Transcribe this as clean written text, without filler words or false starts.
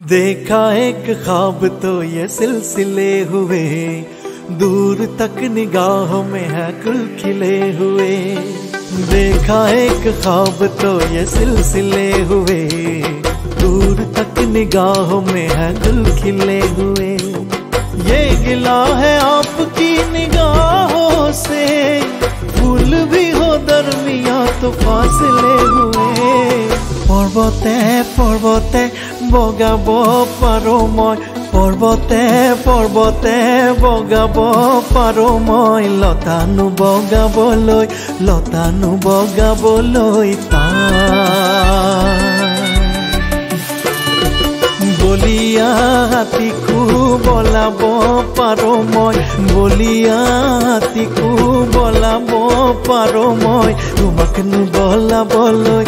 देखा एक ख्वाब तो ये सिलसिले हुए, दूर तक निगाहों में है गुल खिले हुए। देखा एक ख्वाब तो ये सिलसिले हुए, दूर तक निगाहों में है गुल खिले हुए। ये गिला है आपकी निगाहों से, फूल भी हो दरमिया तो फासले हुए। पर्वते पर्वते बगाब पारो मैं, पर्वते पर्वते बगाब पारो मैं, लतानु बगाबलै बलिया हाथीकू बलाब पारो मैं, बलिया हाथीकू बलाब पारो मैं, तुमाक नु बलाबलै